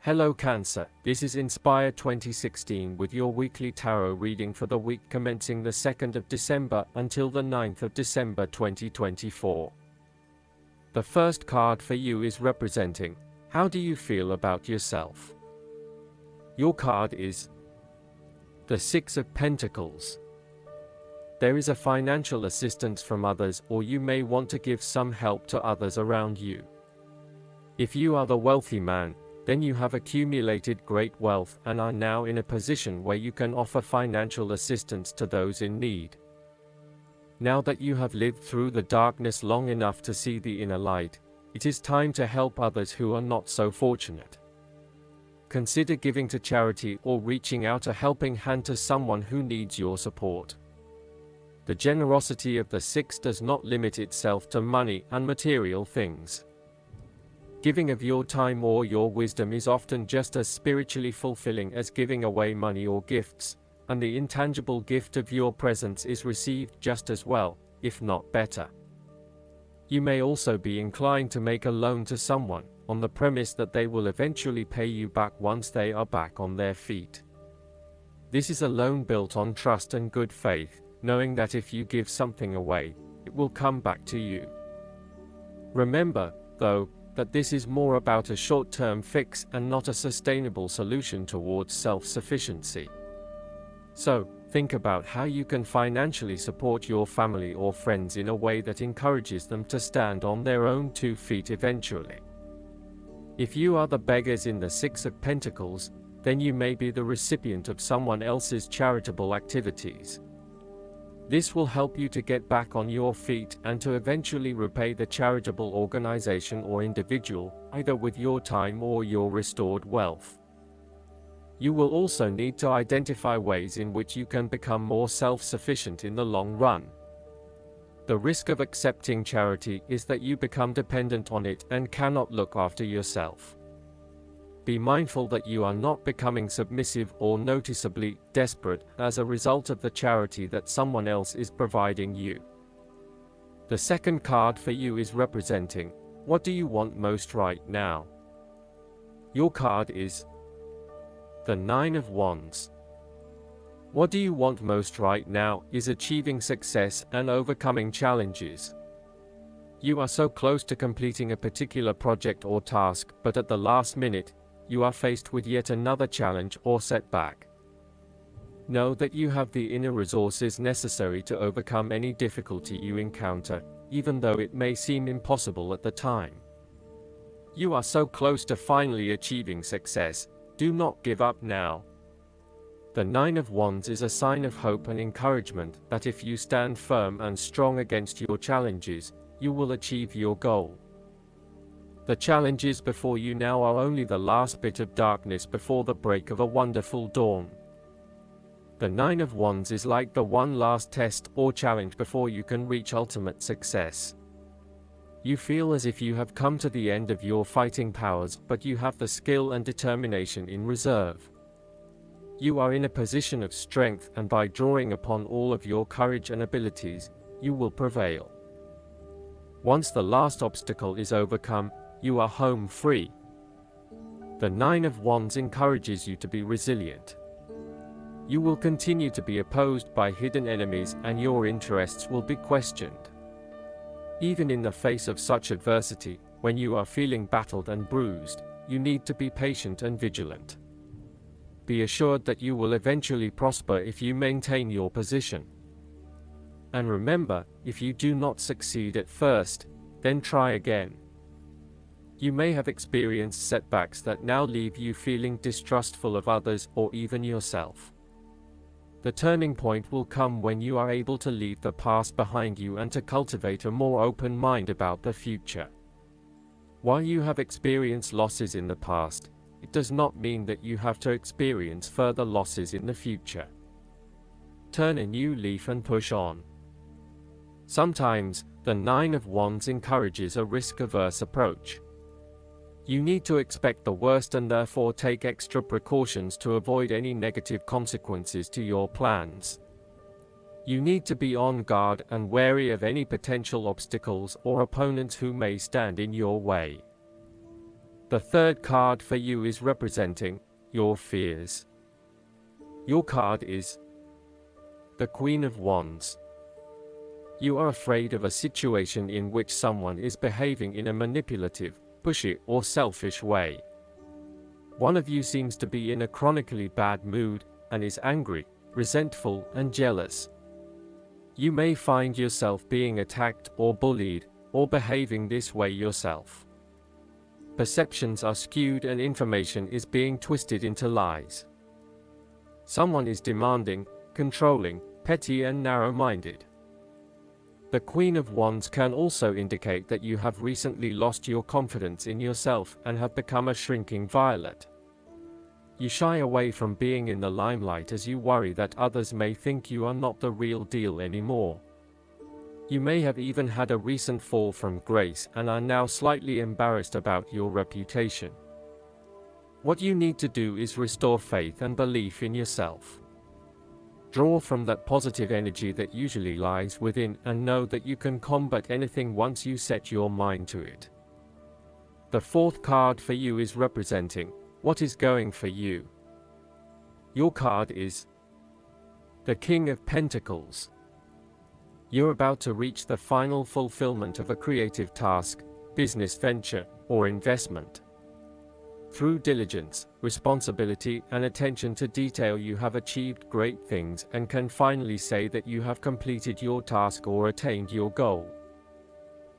Hello Cancer, this is Inspire 2016 with your weekly tarot reading for the week commencing the 2nd of December until the 9th of December 2024. The first card for you is representing, how do you feel about yourself? Your card is the Six of Pentacles. There is a financial assistance from others, or you may want to give some help to others around you. If you are the wealthy man, then you have accumulated great wealth and are now in a position where you can offer financial assistance to those in need. Now that you have lived through the darkness long enough to see the inner light, it is time to help others who are not so fortunate. Consider giving to charity or reaching out a helping hand to someone who needs your support. The generosity of the Six does not limit itself to money and material things. Giving of your time or your wisdom is often just as spiritually fulfilling as giving away money or gifts, and the intangible gift of your presence is received just as well, if not better. You may also be inclined to make a loan to someone, on the premise that they will eventually pay you back once they are back on their feet. This is a loan built on trust and good faith, knowing that if you give something away, it will come back to you. Remember, though, that this is more about a short-term fix and not a sustainable solution towards self-sufficiency. So, think about how you can financially support your family or friends in a way that encourages them to stand on their own 2 feet eventually. If you are the beggars in the Six of Pentacles, then you may be the recipient of someone else's charitable activities. This will help you to get back on your feet and to eventually repay the charitable organization or individual, either with your time or your restored wealth. You will also need to identify ways in which you can become more self-sufficient in the long run. The risk of accepting charity is that you become dependent on it and cannot look after yourself. Be mindful that you are not becoming submissive or noticeably desperate as a result of the charity that someone else is providing you. The second card for you is representing, what do you want most right now? Your card is the Nine of Wands. What do you want most right now is achieving success and overcoming challenges. You are so close to completing a particular project or task, but at the last minute, you are faced with yet another challenge or setback. Know that you have the inner resources necessary to overcome any difficulty you encounter, even though it may seem impossible at the time. You are so close to finally achieving success, do not give up now. The Nine of Wands is a sign of hope and encouragement that if you stand firm and strong against your challenges, you will achieve your goal. The challenges before you now are only the last bit of darkness before the break of a wonderful dawn. The Nine of Wands is like the one last test or challenge before you can reach ultimate success. You feel as if you have come to the end of your fighting powers, but you have the skill and determination in reserve. You are in a position of strength, and by drawing upon all of your courage and abilities, you will prevail. Once the last obstacle is overcome, you are home free. The Nine of Wands encourages you to be resilient. You will continue to be opposed by hidden enemies and your interests will be questioned. Even in the face of such adversity, when you are feeling battered and bruised, you need to be patient and vigilant. Be assured that you will eventually prosper if you maintain your position. And remember, if you do not succeed at first, then try again. You may have experienced setbacks that now leave you feeling distrustful of others or even yourself. The turning point will come when you are able to leave the past behind you and to cultivate a more open mind about the future. While you have experienced losses in the past, it does not mean that you have to experience further losses in the future. Turn a new leaf and push on. Sometimes, the Nine of Wands encourages a risk-averse approach. You need to expect the worst and therefore take extra precautions to avoid any negative consequences to your plans. You need to be on guard and wary of any potential obstacles or opponents who may stand in your way. The third card for you is representing your fears. Your card is the Queen of Wands. You are afraid of a situation in which someone is behaving in a manipulative, pushy, or selfish way. One of you seems to be in a chronically bad mood and is angry, resentful, and jealous. You may find yourself being attacked or bullied, or behaving this way yourself. Perceptions are skewed and information is being twisted into lies. Someone is demanding, controlling, petty, and narrow-minded. The Queen of Wands can also indicate that you have recently lost your confidence in yourself and have become a shrinking violet. You shy away from being in the limelight as you worry that others may think you are not the real deal anymore. You may have even had a recent fall from grace and are now slightly embarrassed about your reputation. What you need to do is restore faith and belief in yourself. Draw from that positive energy that usually lies within and know that you can combat anything once you set your mind to it. The fourth card for you is representing what is going for you. Your card is the King of Pentacles. You're about to reach the final fulfillment of a creative task, business venture, or investment. Through diligence, responsibility, and attention to detail, you have achieved great things and can finally say that you have completed your task or attained your goal.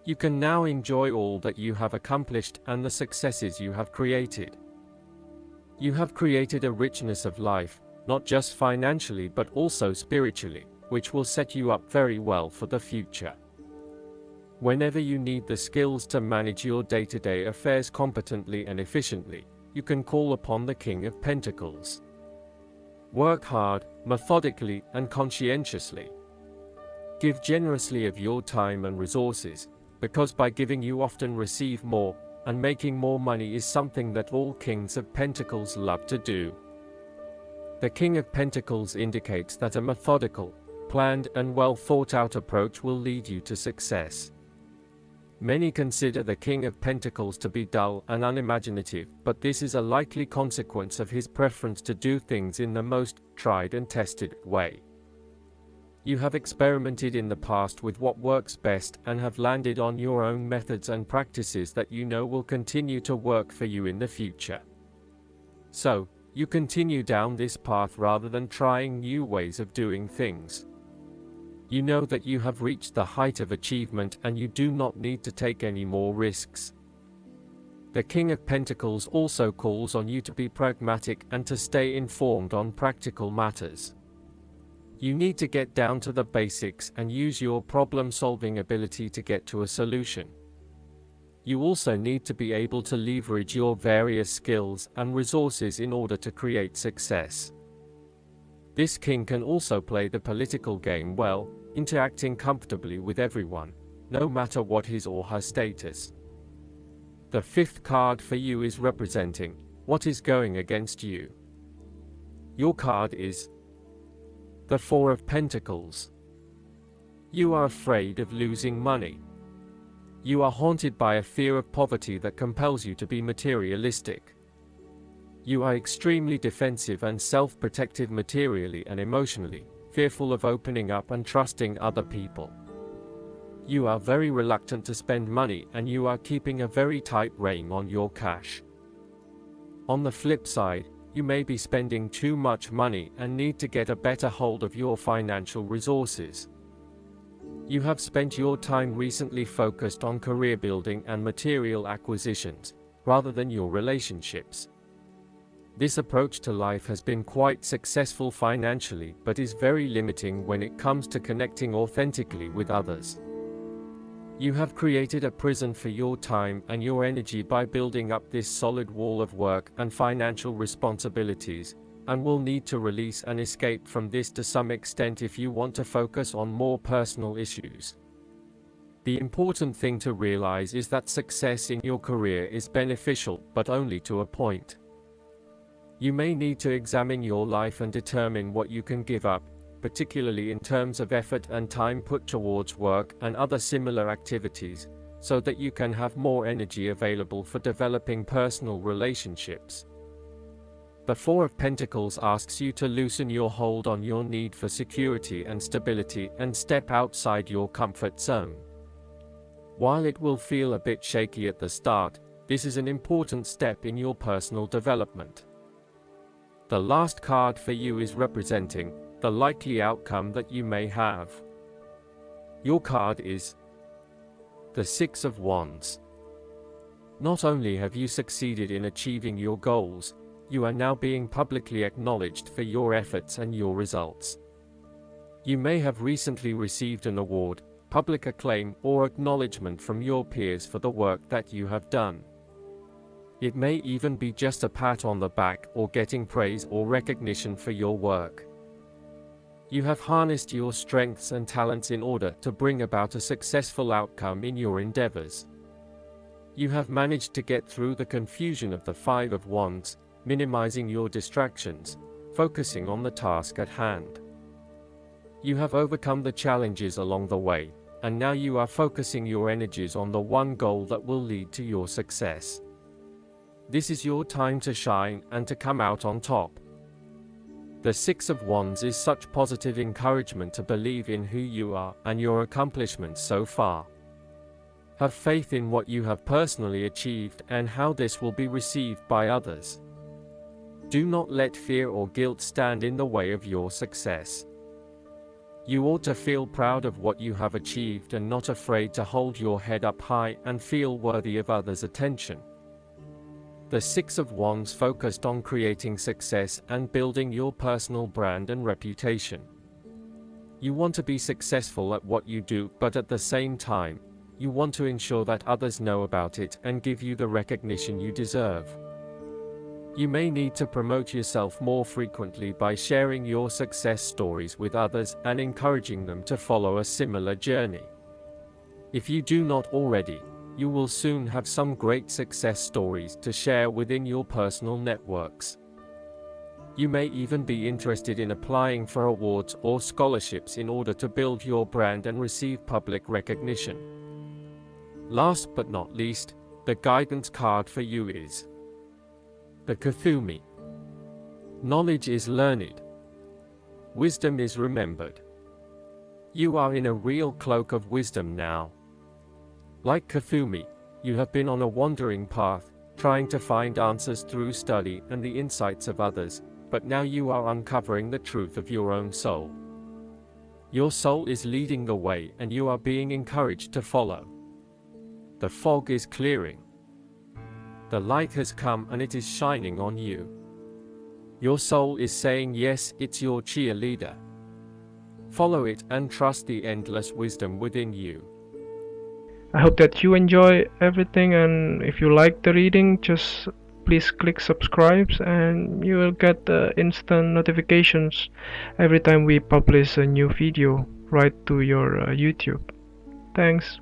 You can now enjoy all that you have accomplished and the successes you have created. You have created a richness of life, not just financially but also spiritually, which will set you up very well for the future. Whenever you need the skills to manage your day-to-day affairs competently and efficiently, you can call upon the King of Pentacles. Work hard, methodically, and conscientiously. Give generously of your time and resources, because by giving you often receive more, and making more money is something that all Kings of Pentacles love to do. The King of Pentacles indicates that a methodical, planned, and well thought-out approach will lead you to success. Many consider the King of Pentacles to be dull and unimaginative, but this is a likely consequence of his preference to do things in the most tried and tested way. You have experimented in the past with what works best and have landed on your own methods and practices that you know will continue to work for you in the future. So, you continue down this path rather than trying new ways of doing things. You know that you have reached the height of achievement and you do not need to take any more risks. The King of Pentacles also calls on you to be pragmatic and to stay informed on practical matters. You need to get down to the basics and use your problem-solving ability to get to a solution. You also need to be able to leverage your various skills and resources in order to create success. This king can also play the political game well, interacting comfortably with everyone, no matter what his or her status. The fifth card for you is representing what is going against you. Your card is the Four of Pentacles. You are afraid of losing money. You are haunted by a fear of poverty that compels you to be materialistic. You are extremely defensive and self-protective materially and emotionally, fearful of opening up and trusting other people. You are very reluctant to spend money and you are keeping a very tight rein on your cash. On the flip side, you may be spending too much money and need to get a better hold of your financial resources. You have spent your time recently focused on career building and material acquisitions, rather than your relationships. This approach to life has been quite successful financially, but is very limiting when it comes to connecting authentically with others. You have created a prison for your time and your energy by building up this solid wall of work and financial responsibilities, and will need to release and escape from this to some extent if you want to focus on more personal issues. The important thing to realize is that success in your career is beneficial, but only to a point. You may need to examine your life and determine what you can give up, particularly in terms of effort and time put towards work and other similar activities, so that you can have more energy available for developing personal relationships. The Four of Pentacles asks you to loosen your hold on your need for security and stability and step outside your comfort zone. While it will feel a bit shaky at the start, this is an important step in your personal development. The last card for you is representing the likely outcome that you may have. Your card is the Six of Wands. Not only have you succeeded in achieving your goals, you are now being publicly acknowledged for your efforts and your results. You may have recently received an award, public acclaim, or acknowledgement from your peers for the work that you have done. It may even be just a pat on the back or getting praise or recognition for your work. You have harnessed your strengths and talents in order to bring about a successful outcome in your endeavors. You have managed to get through the confusion of the Five of Wands, minimizing your distractions, focusing on the task at hand. You have overcome the challenges along the way, and now you are focusing your energies on the one goal that will lead to your success. This is your time to shine and to come out on top. The Six of Wands is such positive encouragement to believe in who you are and your accomplishments so far. Have faith in what you have personally achieved and how this will be received by others. Do not let fear or guilt stand in the way of your success. You ought to feel proud of what you have achieved and not afraid to hold your head up high and feel worthy of others' attention. The Six of Wands focused on creating success and building your personal brand and reputation. You want to be successful at what you do, but at the same time, you want to ensure that others know about it and give you the recognition you deserve. You may need to promote yourself more frequently by sharing your success stories with others and encouraging them to follow a similar journey. If you do not already, you will soon have some great success stories to share within your personal networks. You may even be interested in applying for awards or scholarships in order to build your brand and receive public recognition. Last but not least, the guidance card for you is the Kuthumi. Knowledge is learned. Wisdom is remembered. You are in a real cloak of wisdom now. Like Kuthumi, you have been on a wandering path, trying to find answers through study and the insights of others, but now you are uncovering the truth of your own soul. Your soul is leading the way and you are being encouraged to follow. The fog is clearing. The light has come and it is shining on you. Your soul is saying yes, it's your cheerleader. Follow it and trust the endless wisdom within you. I hope that you enjoy everything, and if you like the reading, just please click subscribe and you will get instant notifications every time we publish a new video right to your YouTube. Thanks.